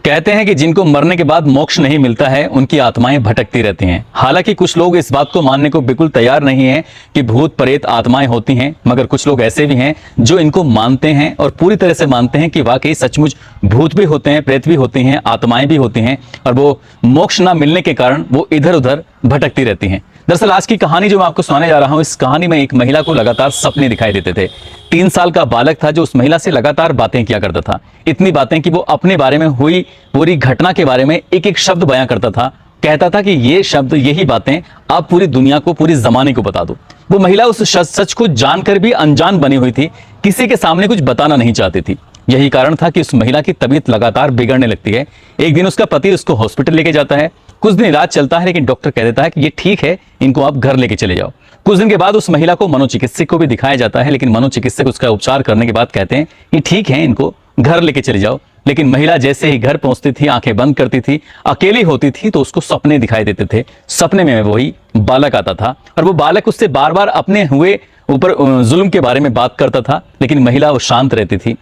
कहते हैं कि जिनको मरने के बाद मोक्ष नहीं मिलता है उनकी आत्माएं भटकती रहती हैं। हालांकि कुछ लोग इस बात को मानने को बिल्कुल तैयार नहीं हैं कि भूत प्रेत आत्माएं होती हैं, मगर कुछ लोग ऐसे भी हैं जो इनको मानते हैं और पूरी तरह से मानते हैं कि वाकई सचमुच भूत भी होते हैं, प्रेत भी होती हैं, आत्माएं भी होती हैं और वो मोक्ष ना मिलने के कारण वो इधर उधर भटकती रहती हैं। दरअसल आज की कहानी जो मैं आपको सुनाने जा रहा हूं, इस कहानी में एक महिला को लगातार सपने दिखाई देते थे। 3 साल का बालक था जो उस महिला से लगातार बातें किया करता था। इतनी बातें कि वो अपने बारे में हुई पूरी घटना के बारे में एक एक शब्द बयां करता था। कहता था कि ये शब्द, यही बातें आप पूरी दुनिया को, पूरी जमाने को बता दो। वो महिला उस सच को जानकर भी अनजान बनी हुई थी, किसी के सामने कुछ बताना नहीं चाहती थी। यही कारण था कि उस महिला की तबीयत लगातार बिगड़ने लगती है। एक दिन उसका पति उसको हॉस्पिटल लेके जाता है। कुछ दिन इलाज चलता है, लेकिन डॉक्टर कह देता है कि ये ठीक है, इनको आप घर लेके चले जाओ। कुछ दिन के बाद उस महिला को मनोचिकित्सक को भी दिखाया जाता है, लेकिन मनोचिकित्सक उसका उपचार करने के बाद कहते हैं कि ठीक है, इनको घर लेके चले जाओ। लेकिन महिला जैसे ही घर पहुंचती थी, आंखें बंद करती थी, अकेली होती थी, तो उसको सपने दिखाई देते थे। सपने में वही बालक आता था और वो बालक उससे बार बार अपने हुए ऊपर जुल्म के बारे में बात करता था, लेकिन महिला वो शांत रहती थी।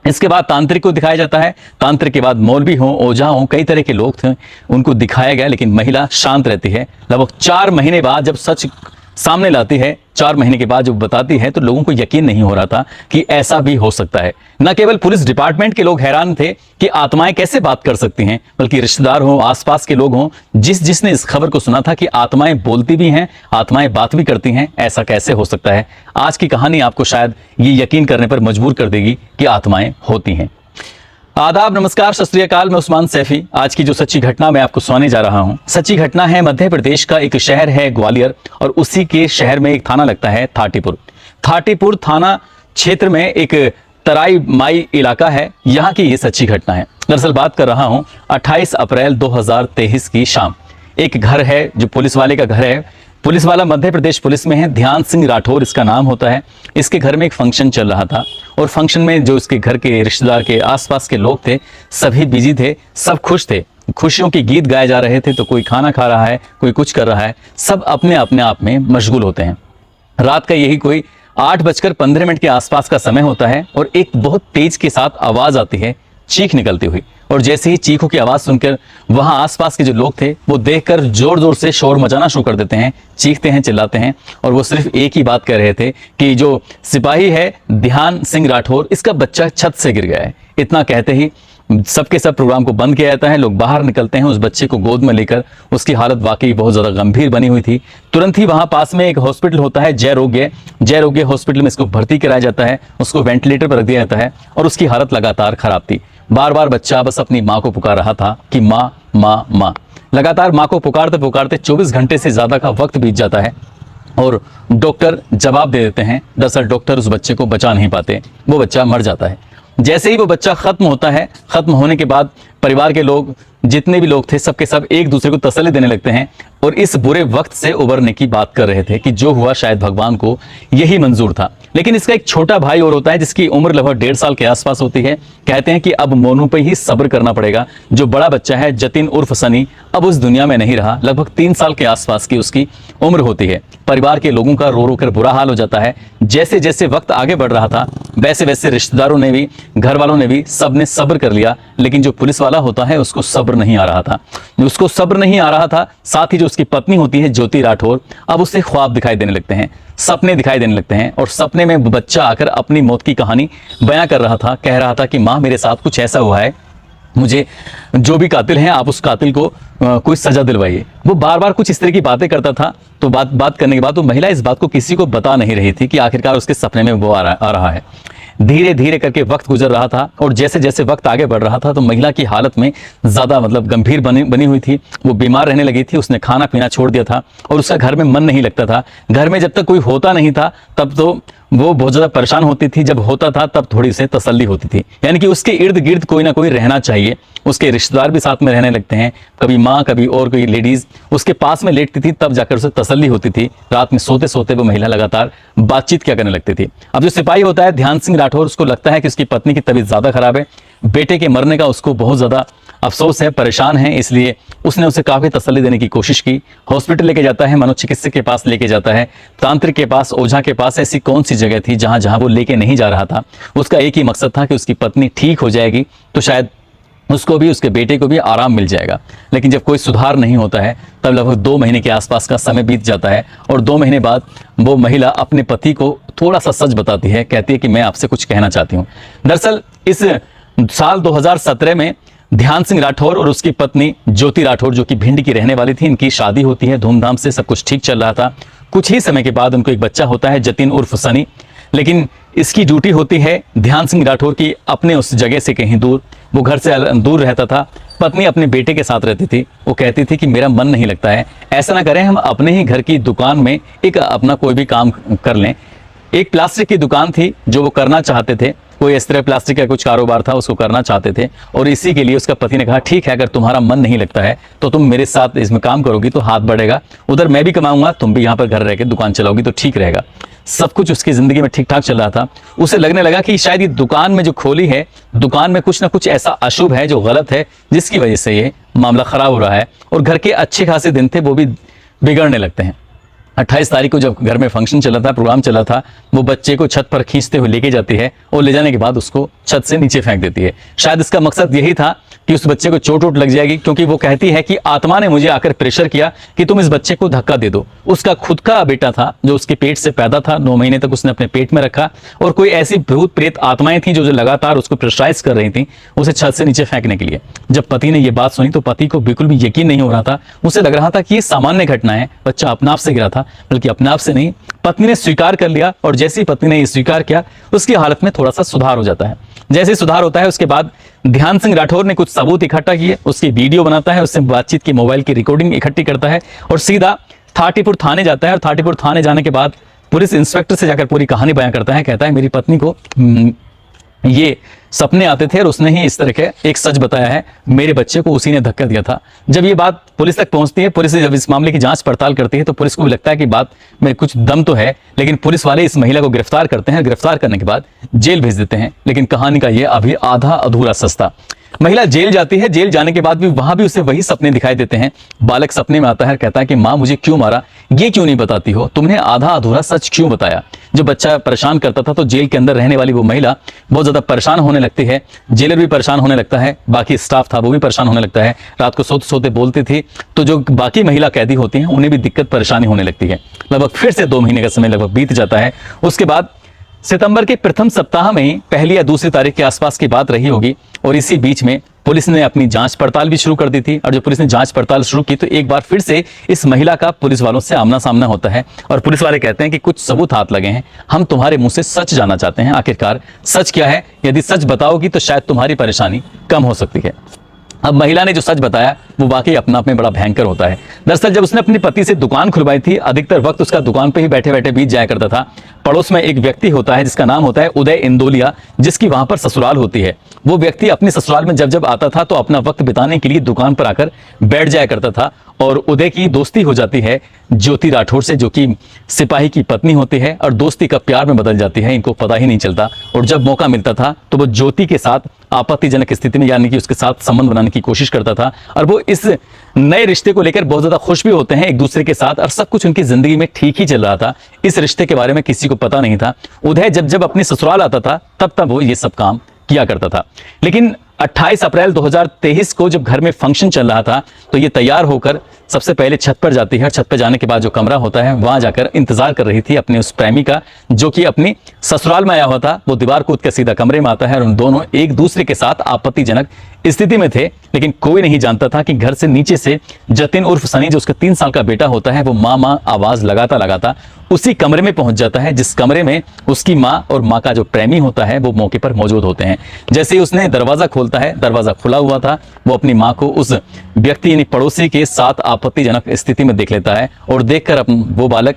इसके बाद तांत्रिक को दिखाया जाता है। तांत्रिक के बाद मौलवी हों, ओझा हों, कई तरह के लोग थे, उनको दिखाया गया, लेकिन महिला शांत रहती है। लगभग 4 महीने बाद जब सच सामने लाती है, 4 महीने के बाद जब बताती है, तो लोगों को यकीन नहीं हो रहा था कि ऐसा भी हो सकता है। न केवल पुलिस डिपार्टमेंट के लोग हैरान थे कि आत्माएं कैसे बात कर सकती हैं, बल्कि रिश्तेदार हों, आसपास के लोग हों, जिसने इस खबर को सुना था कि आत्माएं बोलती भी हैं, आत्माएं बात भी करती हैं, ऐसा कैसे हो सकता है। आज की कहानी आपको शायद ये यकीन करने पर मजबूर कर देगी कि आत्माएं होती हैं। आदाब, नमस्कार, सत श्री अकाल। मैं उस्मान सैफी। आज की जो सच्ची घटना मैं आपको सुनाने जा रहा हूं, सच्ची घटना है मध्य प्रदेश का एक शहर है ग्वालियर, और उसी के शहर में एक थाना लगता है थाटीपुर। थाटीपुर थाना क्षेत्र में एक तराई माई इलाका है। यहाँ की ये सच्ची घटना है। दरअसल बात कर रहा हूँ 28 अप्रैल 2023 की शाम। एक घर है जो पुलिस वाले का घर है। पुलिस वाला मध्य प्रदेश पुलिस में है, ध्यान सिंह राठौर इसका नाम होता है। इसके घर में एक फंक्शन चल रहा था और फंक्शन में जो इसके घर के रिश्तेदार के आसपास के लोग थे, सभी बिजी थे, सब खुश थे। खुशियों के गीत गाए जा रहे थे, तो कोई खाना खा रहा है, कोई कुछ कर रहा है, सब अपने अपने आप में मशगूल होते हैं। रात का यही कोई 8:15 के आसपास का समय होता है और एक बहुत तेज के साथ आवाज आती है, चीख निकलती हुई। और जैसे ही चीखों की आवाज सुनकर वहां आसपास के जो लोग थे वो देखकर जोर जोर से शोर मचाना शुरू कर देते हैं, चीखते हैं, चिल्लाते हैं। और वो सिर्फ एक ही बात कह रहे थे कि जो सिपाही है ध्यान सिंह राठौर, इसका बच्चा छत से गिर गया है। इतना कहते ही सबके सब प्रोग्राम को बंद किया जाता है। लोग बाहर निकलते हैं उस बच्चे को गोद में लेकर। उसकी हालत वाकई बहुत ज्यादा गंभीर बनी हुई थी। तुरंत ही वहां पास में एक हॉस्पिटल होता है, जयरोग्य हॉस्पिटल में इसको भर्ती कराया जाता है। उसको वेंटिलेटर पर रख दिया जाता है और उसकी हालत लगातार खराब थी। बार बार बच्चा बस अपनी माँ को पुकार रहा था कि माँ माँ माँ। लगातार माँ को पुकारते पुकारते 24 घंटे से ज्यादा का वक्त बीत जाता है और डॉक्टर जवाब दे देते हैं। दरअसल डॉक्टर उस बच्चे को बचा नहीं पाते, वो बच्चा मर जाता है। जैसे ही वो बच्चा खत्म होता है, खत्म होने के बाद परिवार के लोग, जितने भी लोग थे, सबके सब एक दूसरे को तसल्ली देने लगते हैं और इस बुरे वक्त से उबरने की बात कर रहे थे कि जो हुआ शायद भगवान को यही मंजूर था। लेकिन इसका एक छोटा भाई और होता है जिसकी उम्र लगभग 1.5 साल के आसपास होती है। कहते हैं कि अब मोनू पे ही सब्र करना पड़ेगा। जो बड़ा बच्चा है जतिन उर्फ सनी, अब उस दुनिया में नहीं रहा। लगभग 3 साल के आसपास की उसकी उम्र होती है। परिवार के लोगों का रो रो कर बुरा हाल हो जाता है। जैसे जैसे वक्त आगे बढ़ रहा था, वैसे वैसे रिश्तेदारों ने भी, घर वालों ने भी, सबने सब्र कर लिया। लेकिन जो पुलिस वाला होता है उसको सब्र नहीं आ रहा था। उसको सब्र नहीं आ रहा था। साथ ही जो उसकी पत्नी होती है ज्योति राठौर, अब उसे ख्वाब दिखाई देने लगते हैं, सपने दिखाई देने लगते हैं। और सपने में बच्चा आकर अपनी मौत की कहानी बयां कर रहा था। कह रहा था कि माँ, मेरे साथ कुछ ऐसा हुआ है, मुझे जो भी कातिल हैं आप उस कातिल को कोई सजा दिलवाइए। वो बार बार कुछ इस तरह की बातें करता था। तो बात करने के बाद वो महिला इस बात को किसी को बता नहीं रही थी कि आखिरकार उसके सपने में वो आ रहा है। धीरे धीरे करके वक्त गुजर रहा था और जैसे जैसे वक्त आगे बढ़ रहा था तो महिला की हालत में ज्यादा गंभीर बनी हुई थी। वो बीमार रहने लगी थी। उसने खाना पीना छोड़ दिया था और उसका घर में मन नहीं लगता था। घर में जब तक कोई होता नहीं था तब तो वो बहुत ज्यादा परेशान होती थी, जब होता था तब थोड़ी सी तसल्ली होती थी। यानी कि उसके इर्द गिर्द कोई ना कोई रहना चाहिए। उसके रिश्तेदार भी साथ में रहने लगते हैं, कभी माँ, कभी और कोई लेडीज उसके पास में लेटती थी, तब जाकर उसे तसल्ली होती थी। रात में सोते सोते वो महिला लगातार बातचीत क्या करने लगती थी। अब जो सिपाही होता है ध्यान सिंह राठौर, उसको लगता है कि उसकी पत्नी की तबीयत ज्यादा खराब है, बेटे के मरने का उसको बहुत ज्यादा अफसोस है, परेशान है, इसलिए उसने उसे काफी तसल्ली देने की कोशिश की। हॉस्पिटल लेके जाता है, मनोचिकित्सक के पास लेके जाता है, तांत्रिक के पास, ओझा के पास। ऐसी कौन सी जगह थी जहां जहां वो लेके नहीं जा रहा था। उसका एक ही मकसद था कि उसकी पत्नी ठीक हो जाएगी तो शायद उसको भी, उसके बेटे को भी आराम मिल जाएगा। लेकिन जब कोई सुधार नहीं होता है तब लगभग 2 महीने के आसपास का समय बीत जाता है और 2 महीने बाद वो महिला अपने पति को थोड़ा सा सच बताती है। कहती है कि मैं आपसे कुछ कहना चाहती हूँ। दरअसल इस साल 2017 में ध्यान सिंह राठौर और उसकी पत्नी ज्योति राठौर, जो कि भिंड की रहने वाली थी, इनकी शादी होती है धूमधाम से, सब कुछ ठीक चल रहा था। कुछ ही समय के बाद उनको एक बच्चा होता है, जतिन उर्फ सनी। लेकिन इसकी ड्यूटी होती है ध्यान सिंह राठौर की अपने उस जगह से कहीं दूर। वो घर से दूर रहता था। पत्नी अपने बेटे के साथ रहती थी। वो कहती थी कि मेरा मन नहीं लगता है, ऐसा ना करें, हम अपने ही घर की दुकान में एक अपना कोई भी काम कर लें। एक प्लास्टिक की दुकान थी जो वो करना चाहते थे, कोई इस तरह प्लास्टिक का कुछ कारोबार था, उसको करना चाहते थे। और इसी के लिए उसका पति ने कहा ठीक है, अगर तुम्हारा मन नहीं लगता है तो तुम मेरे साथ इसमें काम करोगी तो हाथ बढ़ेगा, उधर मैं भी कमाऊंगा, तुम भी यहाँ पर घर रह के दुकान चलाओगी तो ठीक रहेगा। सब कुछ उसकी जिंदगी में ठीक ठाक चल रहा था। उसे लगने लगा कि शायद ये दुकान में जो खोली है, दुकान में कुछ ना कुछ ऐसा अशुभ है जो गलत है, जिसकी वजह से ये मामला खराब हो रहा है। और घर के अच्छे खासे दिन थे वो भी बिगड़ने लगते हैं। 28 तारीख को जब घर में फंक्शन चला था, प्रोग्राम चला था, वो बच्चे को छत पर खींचते हुए लेके जाती है और ले जाने के बाद उसको छत से नीचे फेंक देती है। शायद इसका मकसद यही था कि उस बच्चे को चोट वोट लग जाएगी, क्योंकि वो कहती है कि आत्मा ने मुझे आकर प्रेशर किया कि तुम इस बच्चे को धक्का दे दो। उसका खुद का बेटा था जो उसके पेट से पैदा था, 9 महीने तक उसने अपने पेट में रखा, और कोई ऐसी भूत प्रेत आत्माएं थी जो लगातार उसको प्रेशराइज कर रही थी उसे छत से नीचे फेंकने के लिए। जब पति ने ये बात सुनी तो पति को बिल्कुल भी यकीन नहीं हो रहा था। उसे लग रहा था कि ये सामान्य घटना है, बच्चा अपने आप से गिरा था, बल्कि अपने आप से नहीं, पत्नी ने स्वीकार कर लिया। और जैसे ही पत्नी ने ये स्वीकार किया, उसकी हालत में थोड़ा सा सुधार हो जाता है। जैसे सुधार होता है उसके बाद ध्यान सिंह राठौर ने कुछ सबूत इकट्ठा किए, उसकी वीडियो बनाता है, उससे बातचीत की मोबाइल की रिकॉर्डिंग इकट्ठी करता है और सीधा थाटीपुर थाने जाता है। और थाटीपुर थाने जाने के बाद पुलिस इंस्पेक्टर से जाकर पूरी कहानी बयां करता है। कहता है मेरी पत्नी को ये सपने आते थे और उसने ही इस तरह के एक सच बताया है, मेरे बच्चे को उसी ने धक्का दिया था। जब ये बात पुलिस तक पहुंचती है, पुलिस जब इस मामले की जांच पड़ताल करती है तो पुलिस को भी लगता है कि बात में कुछ दम तो है। लेकिन पुलिस वाले इस महिला को गिरफ्तार करते हैं। गिरफ्तार करने के बाद जेल भेज देते हैं। लेकिन कहानी का ये अभी आधा अधूरा सस्ता। महिला जेल जाती है। जेल जाने के बाद भी वहां भी उसे वही सपने दिखाई देते हैं। बालक सपने में आता है, कहता है कि माँ मुझे क्यों मारा, ये क्यों नहीं बताती हो, तुमने आधा अधूरा सच क्यों बताया। जो बच्चा परेशान करता था, तो जेल के अंदर रहने वाली वो महिला बहुत ज्यादा परेशान होने लगती है। जेलर भी परेशान होने लगता है, बाकी स्टाफ था वो भी परेशान होने लगता है। रात को सोते सोते बोलती थी तो जो बाकी महिला कैदी होती हैं उन्हें भी दिक्कत परेशानी होने लगती है। लगभग फिर से 2 महीने का समय लगभग बीत जाता है। उसके बाद सितंबर के प्रथम सप्ताह में 1 या 2 तारीख के आसपास की बात रही होगी। और इसी बीच में पुलिस ने अपनी जांच पड़ताल भी शुरू कर दी थी। और जब पुलिस ने जांच पड़ताल शुरू की तो एक बार फिर से इस महिला का पुलिस वालों से आमना सामना होता है। और पुलिस वाले कहते हैं कि कुछ सबूत हाथ लगे हैं, हम तुम्हारे मुंह से सच जानना चाहते हैं, आखिरकार सच क्या है। यदि सच बताओगी तो शायद तुम्हारी परेशानी कम हो सकती है। अब महिला ने जो सच बताया वो वाकई अपना आप में बड़ा भयंकर होता है। दरअसल जब उसने अपने पति से दुकान खुलवाई थी, अधिकतर वक्त उसका दुकान पे ही बैठे बैठे बीत जाया करता था। पड़ोस में एक व्यक्ति होता है जिसका नाम होता है उदय इंदोलिया, जिसकी वहां पर ससुराल होती है। वो व्यक्ति अपने ससुराल में जब जब आता था तो अपना वक्त बिताने के लिए दुकान पर आकर बैठ जाया करता था। और उदय की दोस्ती हो जाती है ज्योति राठौर से, जो कि सिपाही की पत्नी होती है, और दोस्ती का प्यार में बदल जाती है, इनको पता ही नहीं चलता। और जब मौका मिलता था तो वो ज्योति के साथ आपत्तिजनक स्थिति में, यानी कि उसके साथ संबंध बनाने की कोशिश करता था। और वो इस नए रिश्ते को लेकर बहुत ज्यादा खुश भी होते हैं एक दूसरे के साथ, और सब कुछ उनकी जिंदगी में ठीक ही चल रहा था। इस रिश्ते के बारे में किसी को पता नहीं था। उदय जब जब अपने ससुराल आता था तब तब वो ये सब काम किया करता था। लेकिन 28 अप्रैल 2023 को जब घर में फंक्शन चल रहा था तो ये तैयार होकर सबसे पहले छत पर जाती है। छत पर जाने के बाद जो कमरा होता है वहां जाकर इंतजार कर रही थी अपने उस प्रेमी का, जो कि अपनी ससुराल में आया हुआ था। वो दीवार कूद कर सीधा कमरे में आता है और उन दोनों एक दूसरे के साथ आपत्तिजनक स्थिति में थे। लेकिन कोई नहीं जानता था कि घर से नीचे से जतिन उर्फ सनी, जो उसका 3 साल का बेटा होता है, वो माँ माँ आवाज लगाता लगाता उसी कमरे में पहुंच जाता है जिस कमरे में उसकी माँ और माँ का जो प्रेमी होता है वो मौके पर मौजूद होते हैं। जैसे ही उसने दरवाजा खोलता है, दरवाजा खुला हुआ था, वो अपनी माँ को उस व्यक्ति यानी पड़ोसी के साथ आपत्तिजनक स्थिति में देख लेता है। और देखकर वो बालक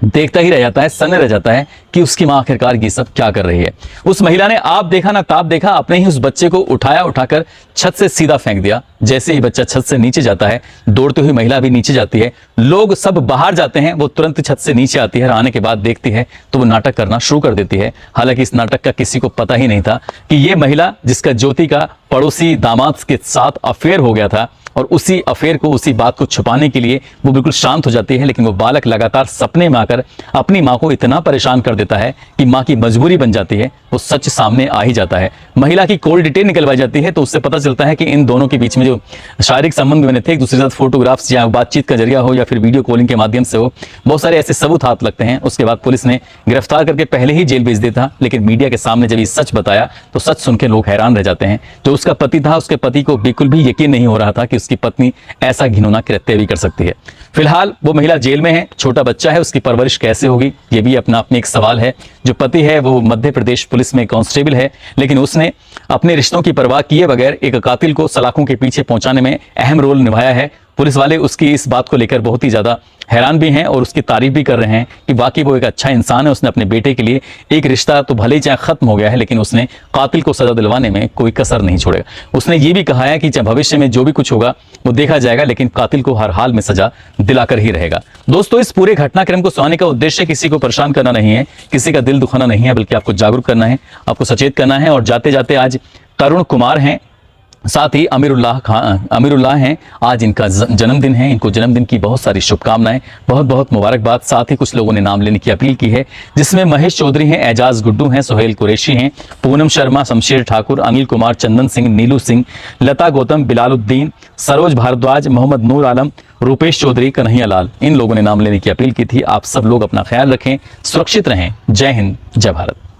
देखता ही रह जाता है, सन्न रह जाता है कि उसकी मां आखिरकार ये सब क्या कर रही है। उस महिला ने आप देखा ना ताप देखा, अपने ही उस बच्चे को उठाकर छत से सीधा फेंक दिया। जैसे ही बच्चा छत से नीचे जाता है, दौड़ती हुई महिला भी नीचे जाती है। लोग सब बाहर जाते हैं, वो तुरंत छत से नीचे आती है। आने के बाद देखती है तो वो नाटक करना शुरू कर देती है। हालांकि इस नाटक का किसी को पता ही नहीं था कि ये महिला, जिसका ज्योति का पड़ोसी दामाद के साथ अफेयर हो गया था, और उसी अफेयर को, उसी बात को छुपाने के लिए वो बिल्कुल शांत हो जाती है। लेकिन वो बालक लगातार सपने में आकर अपनी माँ को इतना परेशान कर देता है कि माँ की मजबूरी बन जाती है, वो सच सामने आ ही जाता है। महिला की कॉल डिटेल निकलवाई जाती है तो उससे पता चलता है कि इन दोनों के बीच में जो शारीरिक संबंध बने थे, एक दूसरे के साथ फोटोग्राफ्स या बातचीत का जरिया हो या फिर वीडियो कॉलिंग के माध्यम से हो, बहुत सारे ऐसे सबूत हाथ लगते हैं। उसके बाद पुलिस ने गिरफ्तार करके पहले ही जेल भेज दिया था, लेकिन मीडिया के सामने जब ये सच बताया तो सच सुन के लोग हैरान रह जाते हैं। जो उसका पति था, उसके पति को बिल्कुल भी यकीन नहीं हो रहा था कि उसकी पत्नी ऐसा घिनौना कृत्य भी कर सकती है। फिलहाल वो महिला जेल में है, छोटा बच्चा है, उसकी परवरिश कैसे होगी ये भी अपना अपने एक सवाल है। जो पति है वो मध्य प्रदेश पुलिस में कांस्टेबल है, लेकिन उसने अपने रिश्तों की परवाह किए बगैर एक कातिल को सलाखों के पीछे पहुंचाने में अहम रोल निभाया है। पुलिस वाले उसकी इस बात को लेकर बहुत ही ज्यादा हैरान भी हैं और उसकी तारीफ भी कर रहे हैं कि वाकई वो एक अच्छा इंसान है। उसने अपने बेटे के लिए एक रिश्ता तो भले ही चाहे खत्म हो गया है, लेकिन उसने कातिल को सजा दिलवाने में कोई कसर नहीं छोड़ेगा। उसने ये भी कहा है कि चाहे भविष्य में जो भी कुछ होगा वो देखा जाएगा, लेकिन कातिल को हर हाल में सजा दिलाकर ही रहेगा। दोस्तों, इस पूरे घटनाक्रम को सुनाने का उद्देश्य किसी को परेशान करना नहीं है, किसी का दिल दुखाना नहीं है, बल्कि आपको जागरूक करना है, आपको सचेत करना है। और जाते जाते आज तरुण कुमार हैं, साथ ही अमीरुल्लाह हैं, आज इनका जन्मदिन है। इनको जन्मदिन की बहुत सारी शुभकामनाएं, बहुत बहुत मुबारकबाद। साथ ही कुछ लोगों ने नाम लेने की अपील की है, जिसमें महेश चौधरी हैं, एजाज गुड्डू हैं, सोहेल कुरैशी हैं, पूनम शर्मा, शमशेर ठाकुर, अनिल कुमार, चंदन सिंह, नीलू सिंह, लता गौतम, बिलालुद्दीन, सरोज भारद्वाज, मोहम्मद नूर आलम, रूपेश चौधरी, कन्हैया लाल, इन लोगों ने नाम लेने की अपील की थी। आप सब लोग अपना ख्याल रखें, सुरक्षित रहें। जय हिंद, जय भारत।